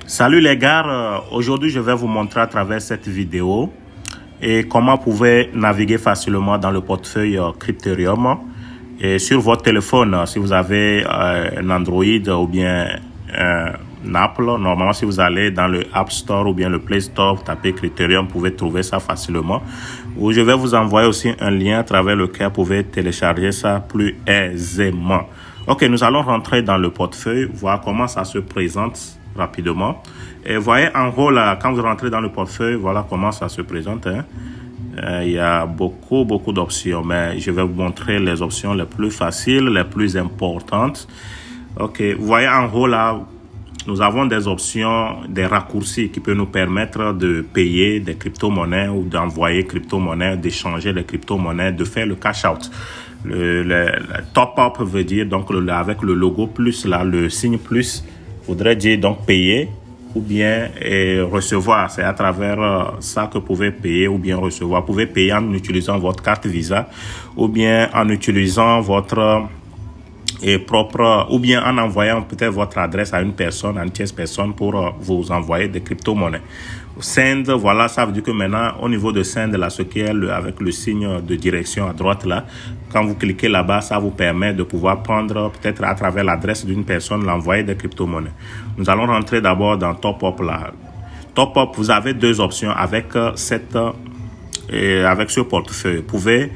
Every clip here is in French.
Salut les gars, aujourd'hui je vais vous montrer à travers cette vidéo et comment vous pouvez naviguer facilement dans le portefeuille Crypterium et sur votre téléphone. Si vous avez un Android ou bien un Apple, normalement si vous allez dans le App Store ou bien le Play Store, vous tapez Crypterium, vous pouvez trouver ça facilement. Ou je vais vous envoyer aussi un lien à travers lequel vous pouvez télécharger ça plus aisément. Ok, nous allons rentrer dans le portefeuille, voir comment ça se présente rapidement. Et voyez en haut là, quand vous rentrez dans le portefeuille, voilà comment ça se présente. Il y a beaucoup d'options, mais je vais vous montrer les options les plus faciles, les plus importantes. Ok, vous voyez en haut là, nous avons des options, des raccourcis qui peuvent nous permettre de payer des crypto-monnaies ou d'envoyer crypto-monnaies, d'échanger les crypto-monnaies, de faire le cash-out. Le top-up veut dire, donc avec le logo plus là, le signe plus, voudrait dire donc payer ou bien recevoir. C'est à travers ça que vous pouvez payer ou bien recevoir. Vous pouvez payer en utilisant votre carte Visa ou bien en utilisant votre propre, ou bien en envoyant peut-être votre adresse à une personne, à une tierce personne pour vous envoyer des crypto-monnaies. Send, voilà, ça veut dire que maintenant, au niveau de Send, là, ce qui est avec le signe de direction à droite, là, quand vous cliquez là-bas, ça vous permet de pouvoir prendre, peut-être à travers l'adresse d'une personne, l'envoyer des crypto-monnaies. Nous allons rentrer d'abord dans Top Up, là. Top Up, vous avez deux options avec avec ce portefeuille. Vous pouvez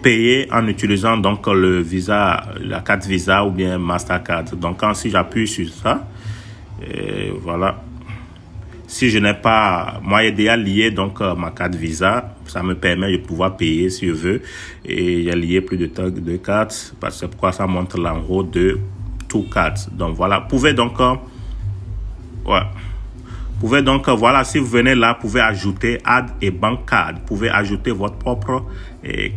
payer en utilisant donc le Visa, la carte Visa ou bien Mastercard. Donc, si j'appuie sur ça, voilà. Si je n'ai pas, moi, il y a lié donc ma carte Visa, ça me permet de pouvoir payer si je veux. Et il y a lié plus de cartes, parce que pourquoi ça montre là en haut de two cards. Donc voilà, vous pouvez donc, voilà, si vous venez là, vous pouvez ajouter Add et Bank Card. Vous pouvez ajouter votre propre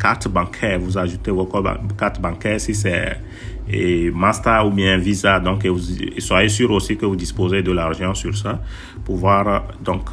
carte bancaire. Vous ajoutez votre carte bancaire si c'est Master ou bien Visa. Donc, soyez sûr aussi que vous disposez de l'argent sur ça pour pouvoir donc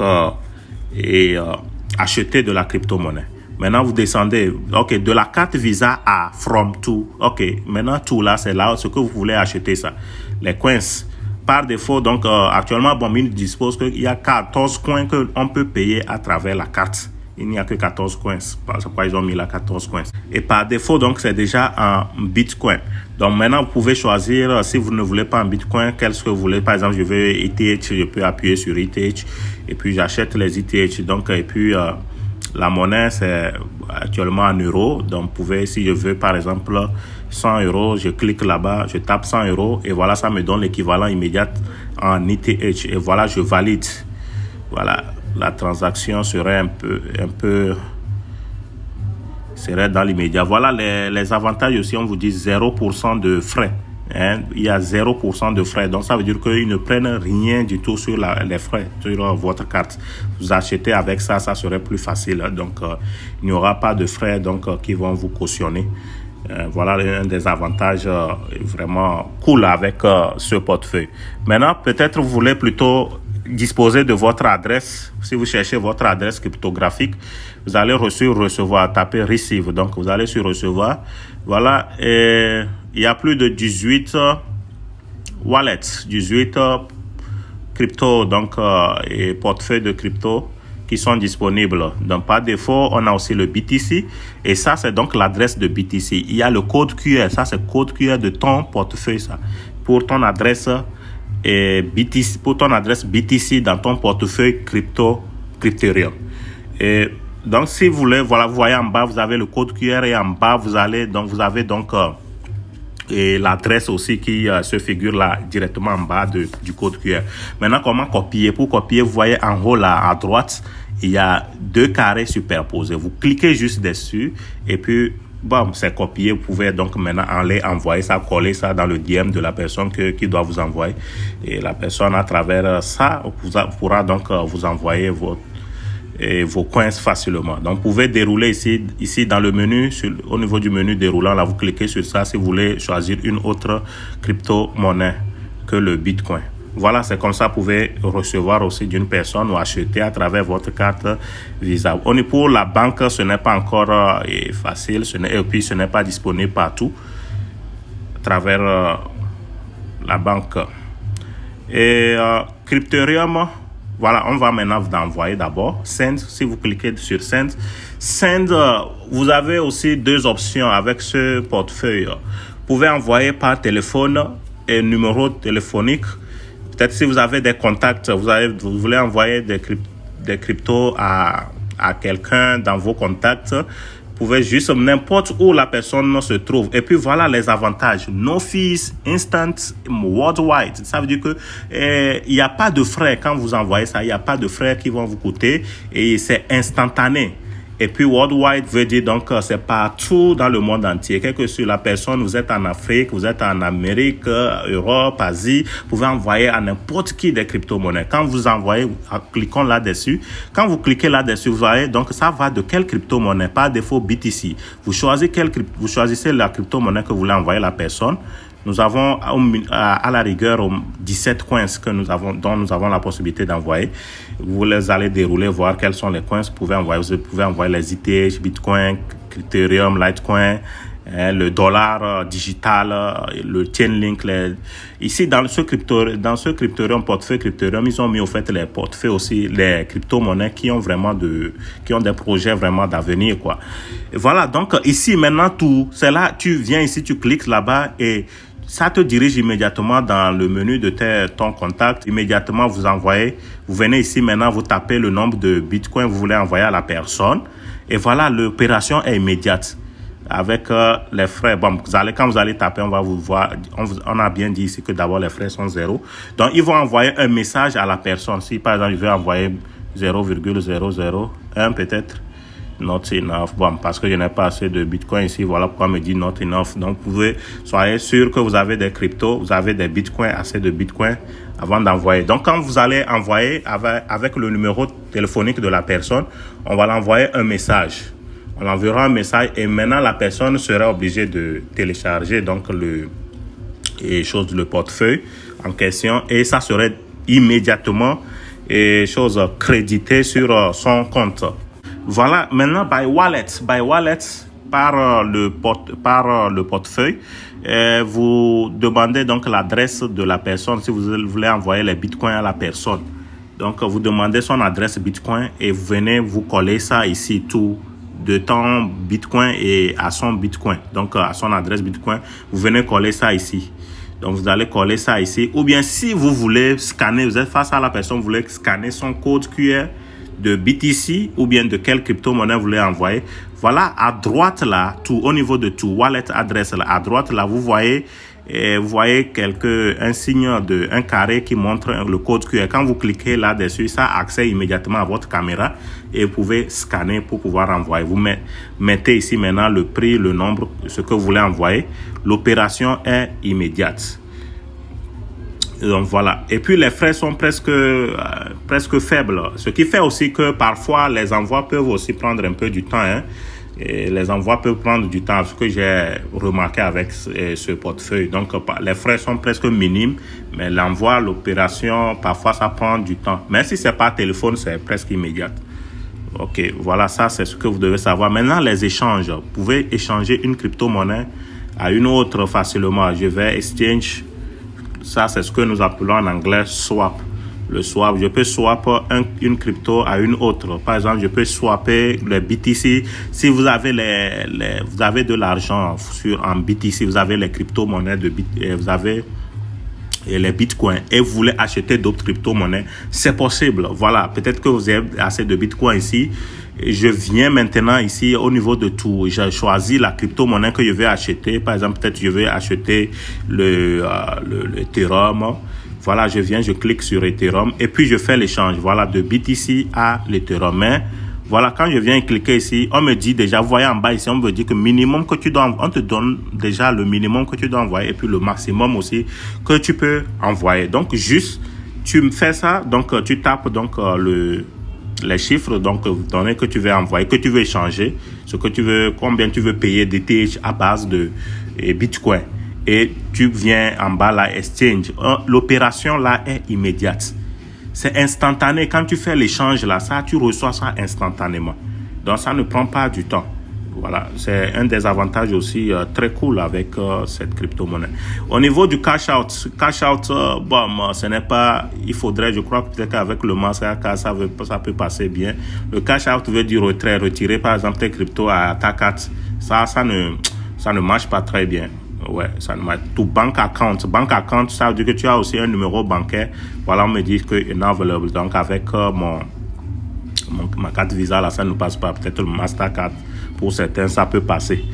acheter de la crypto-monnaie. Maintenant, vous descendez, ok, de la carte Visa à From To. Ok, maintenant, tout là, c'est là ce que vous voulez acheter ça. Les coins. Par défaut, donc actuellement, Bambin dispose qu'il y a 14 coins qu'on peut payer à travers la carte. Il n'y a que 14 coins. C'est pourquoi ils ont mis là 14 coins. Et par défaut, donc, c'est déjà en Bitcoin. Donc maintenant, vous pouvez choisir, si vous ne voulez pas en Bitcoin, qu'est-ce que vous voulez. Par exemple, je veux ETH, je peux appuyer sur ETH et puis j'achète les ETH. Donc, et puis la monnaie, c'est actuellement en euros. Donc, vous pouvez, si je veux, par exemple, 100 euros, je clique là-bas, je tape 100 euros et voilà, ça me donne l'équivalent immédiat en ETH. Et voilà, je valide. Voilà, la transaction serait un peu serait dans l'immédiat. Voilà les avantages aussi, on vous dit 0% de frais. Il y a 0% de frais. Donc, ça veut dire qu'ils ne prennent rien du tout sur les frais, sur votre carte. Vous achetez avec ça, ça serait plus facile. Donc, il n'y aura pas de frais donc qui vont vous cautionner. Voilà un des avantages vraiment cool avec ce portefeuille. Maintenant, peut-être vous voulez plutôt disposer de votre adresse. Si vous cherchez votre adresse cryptographique, vous allez sur recevoir, taper receive. Donc, vous allez sur recevoir. Voilà, et il y a plus de 18 wallets, 18 crypto, donc et portefeuilles de crypto qui sont disponibles. Donc, par défaut, on a aussi le BTC. Et ça, c'est donc l'adresse de BTC. Il y a le code QR. Ça, c'est le code QR de ton portefeuille, ça. Pour ton adresse BTC, pour ton adresse BTC dans ton portefeuille Crypterium. Et donc, si vous voulez, voilà, vous voyez en bas, vous avez le code QR et en bas, vous avez donc et l'adresse aussi qui se figure là directement en bas du code QR. Maintenant, comment copier? Pour copier, vous voyez en haut là à droite, il y a deux carrés superposés. Vous cliquez juste dessus et puis bon, c'est copié. Vous pouvez donc maintenant aller envoyer ça, coller ça dans le DM de la personne qui doit vous envoyer. Et la personne à travers ça pourra donc vous envoyer vos coins facilement. Donc, vous pouvez dérouler ici dans le menu, au niveau du menu déroulant, là, vous cliquez sur ça si vous voulez choisir une autre crypto-monnaie que le Bitcoin. Voilà, c'est comme ça vous pouvez recevoir aussi d'une personne ou acheter à travers votre carte Visa. Pour la banque, ce n'est pas encore facile, et puis ce n'est pas disponible partout à travers la banque. Et Crypterium, voilà, on va maintenant vous envoyer d'abord. Send, si vous cliquez sur Send. Send, vous avez aussi deux options avec ce portefeuille. Vous pouvez envoyer par téléphone et numéro téléphonique. Peut-être si vous avez des contacts, vous voulez envoyer des cryptos à quelqu'un dans vos contacts. Vous pouvez juste n'importe où la personne se trouve. Et puis voilà les avantages. No fees, instant, worldwide. Ça veut dire que il n'y a pas de frais quand vous envoyez ça. Il n'y a pas de frais qui vont vous coûter et c'est instantané. Et puis worldwide veut dire donc c'est partout dans le monde entier. Quelle que soit la personne, vous êtes en Afrique, vous êtes en Amérique, Europe, Asie, vous pouvez envoyer à n'importe qui des crypto-monnaies. Quand vous envoyez, cliquons là-dessus. Quand vous cliquez là-dessus, vous voyez donc ça va de quelle crypto-monnaie, par défaut BTC. Vous choisissez la crypto-monnaie que vous voulez envoyer à la personne. Nous avons à la rigueur 17 coins dont nous avons la possibilité d'envoyer. Vous les allez dérouler, voir quels sont les coins que vous pouvez envoyer. Vous pouvez envoyer les ETH, Bitcoin, Ethereum, Litecoin, le dollar digital, le Chainlink. Ici, dans ce Crypterium, portefeuille Crypterium, ils ont mis au fait les portefeuilles aussi, les crypto-monnaies qui ont des projets vraiment d'avenir, quoi. Et voilà, donc ici, maintenant, c'est là, tu viens ici, tu cliques là-bas et ça te dirige immédiatement dans le menu de ton contact. Immédiatement, vous venez ici maintenant, vous tapez le nombre de Bitcoin que vous voulez envoyer à la personne. Et voilà, l'opération est immédiate. Avec les frais, bon, quand vous allez taper, on va vous voir, on a bien dit ici que d'abord les frais sont 0. Donc, ils vont envoyer un message à la personne. Si par exemple, je vais envoyer 0,001 peut-être, not enough, bon, parce que je n'ai pas assez de Bitcoin ici, voilà pourquoi on me dit not enough. Donc, soyez sûr que vous avez des cryptos, vous avez des Bitcoins, assez de Bitcoin avant d'envoyer. Donc, quand vous allez envoyer avec le numéro téléphonique de la personne, on va l'envoyer un message. On enverra un message et maintenant la personne sera obligée de télécharger donc le portefeuille en question et ça serait immédiatement crédité sur son compte. Voilà, maintenant by wallet par le portefeuille, vous demandez donc l'adresse de la personne si vous voulez envoyer les bitcoins à la personne. Donc vous demandez son adresse bitcoin et vous venez vous coller ça ici tout de ton Bitcoin et à son Bitcoin. Donc, à son adresse Bitcoin, vous venez coller ça ici. Donc, vous allez coller ça ici. Ou bien, si vous voulez scanner, vous êtes face à la personne, vous voulez scanner son code QR de BTC ou bien de quelle crypto-monnaie vous voulez envoyer. Voilà, à droite là, au niveau de tout, wallet adresse là, à droite là, vous voyez un signe un carré qui montre le code QR. Quand vous cliquez là-dessus, ça accède immédiatement à votre caméra et vous pouvez scanner pour pouvoir envoyer. Vous mettez ici maintenant le prix, le nombre, ce que vous voulez envoyer. L'opération est immédiate. Donc voilà. Et puis les frais sont presque faibles. Ce qui fait aussi que parfois les envois peuvent aussi prendre un peu du temps, hein. Et les envois peuvent prendre du temps, ce que j'ai remarqué avec ce portefeuille. Donc, les frais sont presque minimes, mais l'envoi, l'opération, parfois, ça prend du temps. Mais si c'est par téléphone, c'est presque immédiat. OK, voilà, ça, c'est ce que vous devez savoir. Maintenant, les échanges. Vous pouvez échanger une crypto-monnaie à une autre facilement. Je vais exchange. Ça, c'est ce que nous appelons en anglais swap. Le swap, je peux swap une crypto à une autre. Par exemple, je peux swapper les BTC. Si vous avez vous avez de l'argent en BTC, vous avez les crypto-monnaies vous avez les bitcoins et vous voulez acheter d'autres crypto-monnaies, c'est possible. Voilà, peut-être que vous avez assez de bitcoins ici. Je viens maintenant ici au niveau de tout. J'ai choisi la crypto-monnaie que je vais acheter. Par exemple, peut-être je vais acheter le Ethereum. Voilà, je clique sur Ethereum et puis je fais l'échange. Voilà, de BTC à l'Ethereum. Mais voilà, quand je viens cliquer ici, on me dit déjà, vous voyez en bas ici, on me dit que minimum que tu dois, on te donne déjà le minimum que tu dois envoyer et puis le maximum aussi que tu peux envoyer. Donc, juste, tu me fais ça, donc tu tapes donc les chiffres, donc données que tu veux envoyer, que tu veux échanger, ce que tu veux, combien tu veux payer d'ETH à base de Bitcoin. Et tu viens en bas là, exchange. L'opération là est immédiate. C'est instantané. Quand tu fais l'échange là, ça, tu reçois ça instantanément. Donc, ça ne prend pas du temps. Voilà, c'est un des avantages aussi très cool avec cette crypto-monnaie. Au niveau du cash out, bon, ce n'est pas, il faudrait, je crois peut-être qu'avec le Mastercard, ça peut passer bien. Le cash out veut dire retrait, retirer par exemple tes cryptos à ta carte. Ça ne marche pas très bien. Ouais, ça ne marche. Tout bank account, ça veut dire que tu as aussi un numéro bancaire. Voilà, on me dit que est available. Donc avec ma carte Visa là, ça ne passe pas. Peut-être le Mastercard. Pour certains, ça peut passer.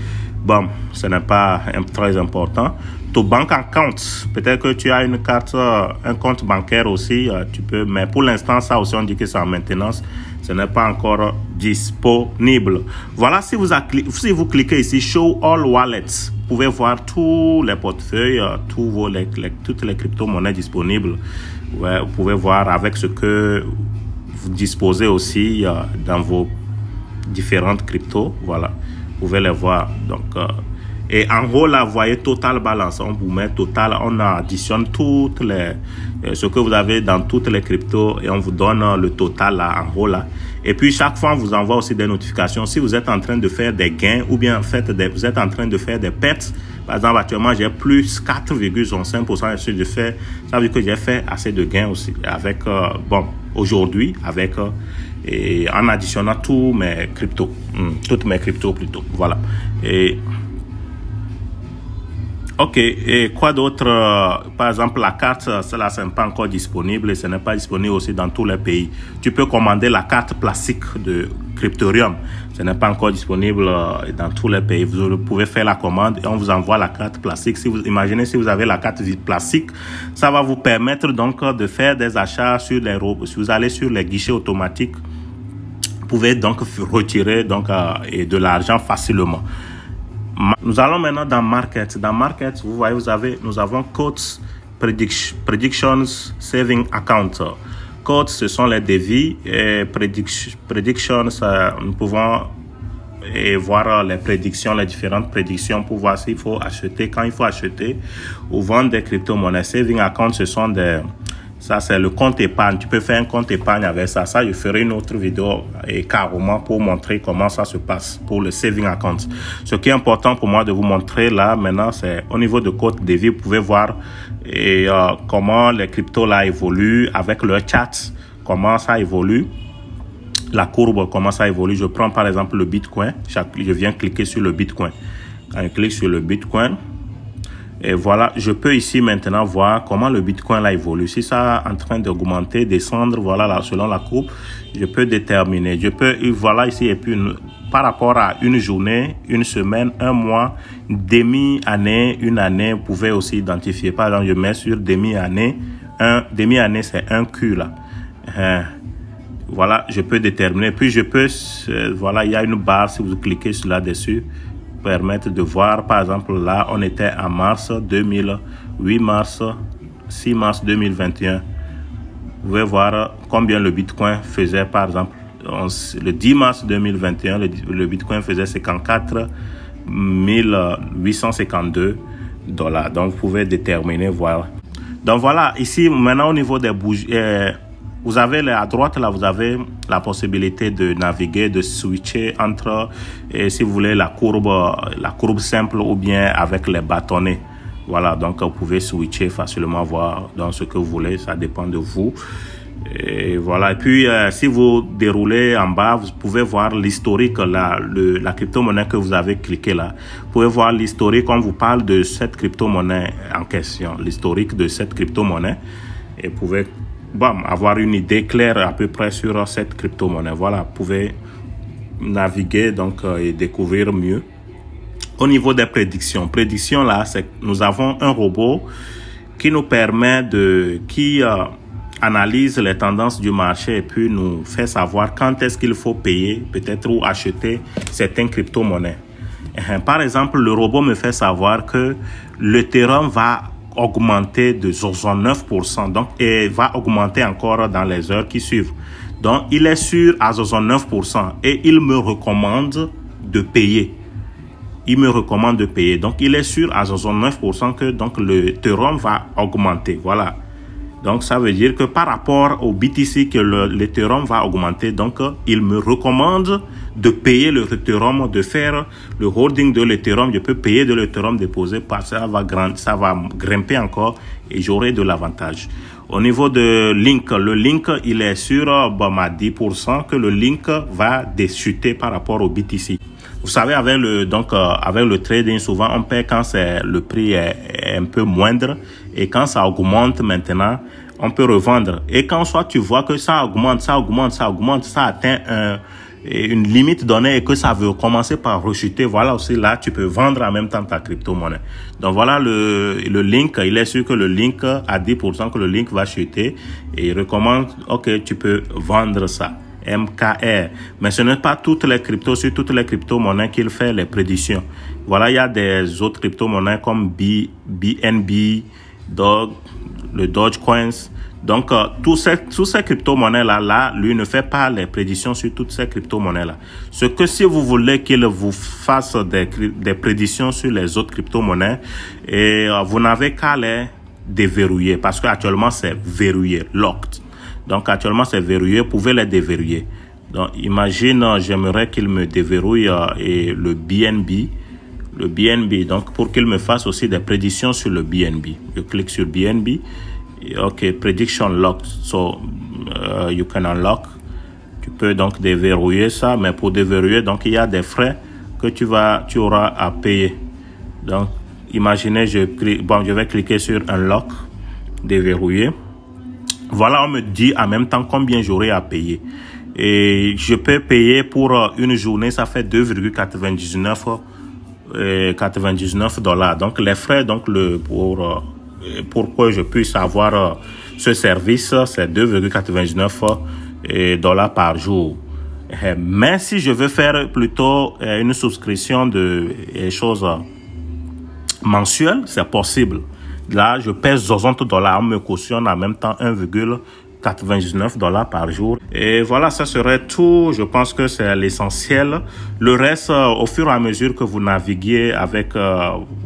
Bon, ce n'est pas très important. Ton bank account, peut-être que tu as une carte, un compte bancaire aussi, tu peux, mais pour l'instant, ça aussi, on dit que c'est en maintenance. Ce n'est pas encore disponible. Voilà, si vous cliquez ici, Show All Wallets, vous pouvez voir tous les portefeuilles, toutes les crypto-monnaies disponibles. Ouais, vous pouvez voir avec ce que vous disposez aussi dans vos différentes cryptos, voilà, vous pouvez les voir. Donc et en haut là, vous voyez total balance, on vous met total, on additionne toutes les ce que vous avez dans toutes les cryptos et on vous donne le total là en haut là. Et puis chaque fois on vous envoie aussi des notifications si vous êtes en train de faire des gains ou bien vous êtes en train de faire des pertes. Par exemple, actuellement j'ai plus 4,5% de fait. Ça veut dire que j'ai fait assez de gains aussi avec bon, aujourd'hui avec et en additionnant tous mes cryptos, toutes mes cryptos plutôt, voilà. Et ok, et quoi d'autre? Par exemple, la carte, cela n'est pas encore disponible et ce n'est pas disponible aussi dans tous les pays. Tu peux commander la carte plastique de Cryptorium. Ce n'est pas encore disponible dans tous les pays. Vous pouvez faire la commande et on vous envoie la carte plastique. Si vous imaginez, si vous avez la carte plastique, ça va vous permettre donc de faire des achats sur les robots. Si vous allez sur les guichets automatiques, vous pouvez donc retirer donc et de l'argent facilement. Nous allons maintenant dans Market. Dans Market, vous voyez, nous avons Quotes, Predictions, Saving Account. Quotes, ce sont les devis et Predictions, nous pouvons voir les prédictions, les différentes prédictions pour voir s'il faut acheter, quand il faut acheter ou vendre des crypto-monnaies. Saving Account, ce sont des... Ça, c'est le compte épargne. Tu peux faire un compte épargne avec ça. Ça, je ferai une autre vidéo et carrément pour montrer comment ça se passe pour le saving account. Ce qui est important pour moi de vous montrer là, maintenant, c'est au niveau de Quotes Devis, vous pouvez voir comment les cryptos là évoluent avec leur chat, comment ça évolue, la courbe, comment ça évolue. Je prends par exemple le Bitcoin. Je viens cliquer sur le Bitcoin. Quand je clique sur le Bitcoin, et voilà, je peux ici maintenant voir comment le Bitcoin là évolue. Si ça est en train d'augmenter, descendre, voilà, là, selon la courbe, je peux déterminer. Je peux, voilà ici, et puis par rapport à une journée, une semaine, un mois, demi-année, une année, vous pouvez aussi identifier. Par exemple, je mets sur demi-année. Demi-année, c'est un Q là. Voilà, je peux déterminer. Puis je peux, voilà, il y a une barre, si vous cliquez sur là-dessus, permettre de voir, par exemple, là, on était en mars 8 mars, 6 mars 2021. Vous pouvez voir combien le Bitcoin faisait, par exemple, le 10 mars 2021, le Bitcoin faisait 54 852 $. Donc, vous pouvez déterminer, voilà. Donc, voilà, ici, maintenant, au niveau des bougies, vous avez à droite, là, vous avez la possibilité de naviguer, de switcher entre, si vous voulez, la courbe simple ou bien avec les bâtonnets. Voilà, donc vous pouvez switcher facilement, voir dans ce que vous voulez, ça dépend de vous. Et voilà, et puis si vous déroulez en bas, vous pouvez voir l'historique, la crypto-monnaie que vous avez cliqué là. Vous pouvez voir l'historique, on vous parle de cette crypto-monnaie en question, l'historique de cette crypto-monnaie. Et vous pouvez avoir une idée claire à peu près sur cette crypto-monnaie. Voilà, vous pouvez naviguer donc et découvrir mieux. Au niveau des prédictions, là, c'est nous avons un robot qui nous permet qui analyse les tendances du marché et puis nous fait savoir quand est-ce qu'il faut payer peut-être ou acheter certaines crypto-monnaies. Par exemple, le robot me fait savoir que l'Ethereum va augmenter de 69%, donc, et va augmenter encore dans les heures qui suivent. Donc, il est sûr à 69% et il me recommande de payer. Donc, il est sûr à 69% que donc le Ethereum va augmenter. Voilà. Donc, ça veut dire que par rapport au BTC que l'Ethereum va augmenter, donc, il me recommande de payer le Ethereum, de faire le holding de l'Ethereum. Je peux payer de l'Ethereum déposé parce que ça va grimper encore et j'aurai de l'avantage. Au niveau de Link, le Link, il est sur à 10% que le Link va déchuter par rapport au BTC. Vous savez, avec le trading, souvent, on paie quand le prix est un peu moindre et quand ça augmente maintenant, on peut revendre. Et quand soit tu vois que ça augmente, ça atteint une limite donnée et que ça veut commencer par rechuter, voilà aussi là, tu peux vendre en même temps ta crypto-monnaie. Donc voilà le Link, il est sûr que le Link à 10% que le Link va chuter et il recommande, ok, tu peux vendre ça. MKR. Mais ce n'est pas toutes les cryptos, sur toutes les crypto-monnaies qu'il fait les prédictions. Voilà, il y a des autres crypto-monnaies comme BNB, le Dogecoin. Donc, tous ces crypto-monnaies-là, lui ne fait pas les prédictions sur toutes ces crypto-monnaies-là. Ce que si vous voulez qu'il vous fasse des prédictions sur les autres crypto-monnaies, et vous n'avez qu'à les déverrouiller parce qu'actuellement, c'est verrouillé, locked. Donc, actuellement, c'est verrouillé. Vous pouvez les déverrouiller. Donc, imagine, j'aimerais qu'il me déverrouille le BNB. Le BNB. Donc, pour qu'il me fasse aussi des prédictions sur le BNB. Je clique sur BNB. OK, prediction locked. So, you can unlock. Tu peux donc déverrouiller ça. Mais pour déverrouiller, donc, il y a des frais que tu auras à payer. Donc, imaginez, je vais cliquer sur unlock. Déverrouiller. Voilà, on me dit en même temps combien j'aurai à payer. Et je peux payer pour une journée, ça fait 2,99 $. Donc, les frais, donc, pour que je puisse avoir ce service, c'est 2,99 $ par jour. Mais si je veux faire plutôt une souscription de choses mensuelles, c'est possible. Là, je paie 60 $. On me cautionne en même temps 1,99 $ par jour. Et voilà, ça serait tout. Je pense que c'est l'essentiel. Le reste, au fur et à mesure que vous naviguez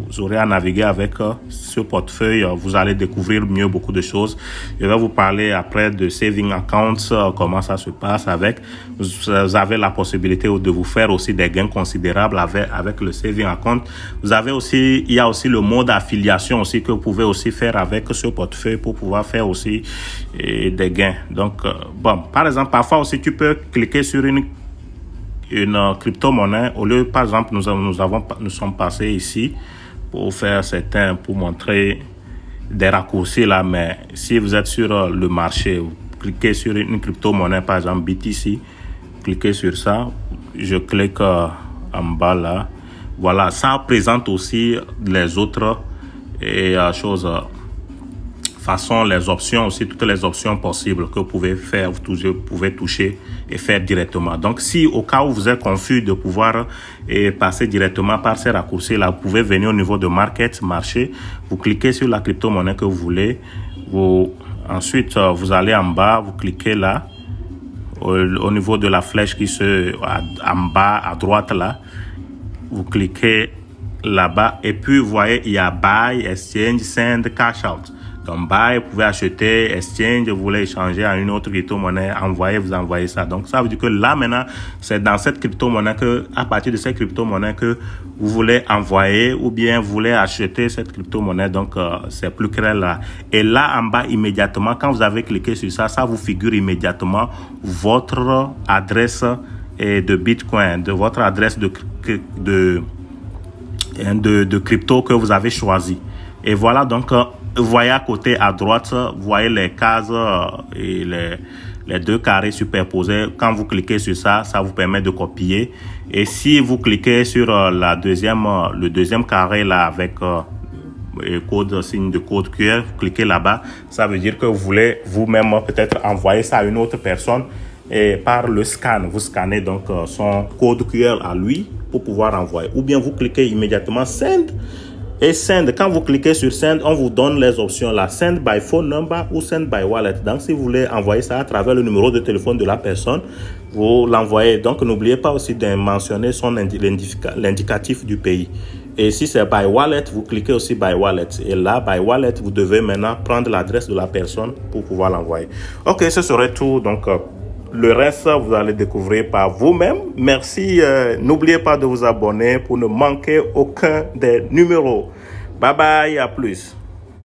vous aurez à naviguer avec ce portefeuille, vous allez découvrir mieux beaucoup de choses. Je vais vous parler après de saving accounts, comment ça se passe avec. Vous avez la possibilité de vous faire aussi des gains considérables avec le saving account. Il y a aussi le mode affiliation aussi que vous pouvez aussi faire avec ce portefeuille pour pouvoir faire aussi des gains. Donc, par exemple, parfois aussi tu peux cliquer sur une crypto-monnaie au lieu, par exemple, nous sommes passés ici pour montrer des raccourcis là, mais si vous êtes sur le marché, vous cliquez sur une crypto-monnaie, par exemple BTC, cliquez sur ça, je clique en bas là, voilà, ça présente aussi les autres les options aussi, toutes les options possibles que vous pouvez faire, vous pouvez toucher et faire directement. Donc, si au cas où vous êtes confus de pouvoir passer directement par ces raccourcis-là, vous pouvez venir au niveau de marché, vous cliquez sur la crypto-monnaie que vous voulez, ensuite, vous allez en bas, vous cliquez là, au niveau de la flèche qui en bas à droite là, vous cliquez là-bas et puis vous voyez, il y a Buy, Exchange, Send, Cash Out. Donc, buy, vous pouvez acheter, exchange, vous voulez échanger à une autre crypto-monnaie, vous envoyez ça. Donc, ça veut dire que là, maintenant, c'est dans cette crypto-monnaie à partir de cette crypto-monnaie que vous voulez envoyer ou bien vous voulez acheter cette crypto-monnaie. Donc, c'est plus clair là. Et là, en bas, immédiatement, quand vous avez cliqué sur ça, ça vous figure immédiatement votre adresse de Bitcoin, de votre adresse de crypto que vous avez choisi. Et voilà, donc, vous voyez à côté à droite, vous voyez les cases et les deux carrés superposés. Quand vous cliquez sur ça, ça vous permet de copier. Et si vous cliquez sur le deuxième carré là avec signe de code QR, vous cliquez là-bas, ça veut dire que vous voulez vous-même peut-être envoyer ça à une autre personne et par le scan, vous scannez donc son code QR à lui pour pouvoir envoyer. Ou bien vous cliquez immédiatement Send. Et Send, quand vous cliquez sur Send, on vous donne les options là, Send by phone number ou Send by wallet. Donc, si vous voulez envoyer ça à travers le numéro de téléphone de la personne, vous l'envoyez. Donc, n'oubliez pas aussi de mentionner l'indicatif du pays. Et si c'est Buy Wallet, vous cliquez aussi Buy Wallet. Et là, Buy Wallet, vous devez maintenant prendre l'adresse de la personne pour pouvoir l'envoyer. Ok, ce serait tout. Donc, le reste, vous allez découvrir par vous-même. Merci. N'oubliez pas de vous abonner pour ne manquer aucun des numéros. Bye bye, à plus.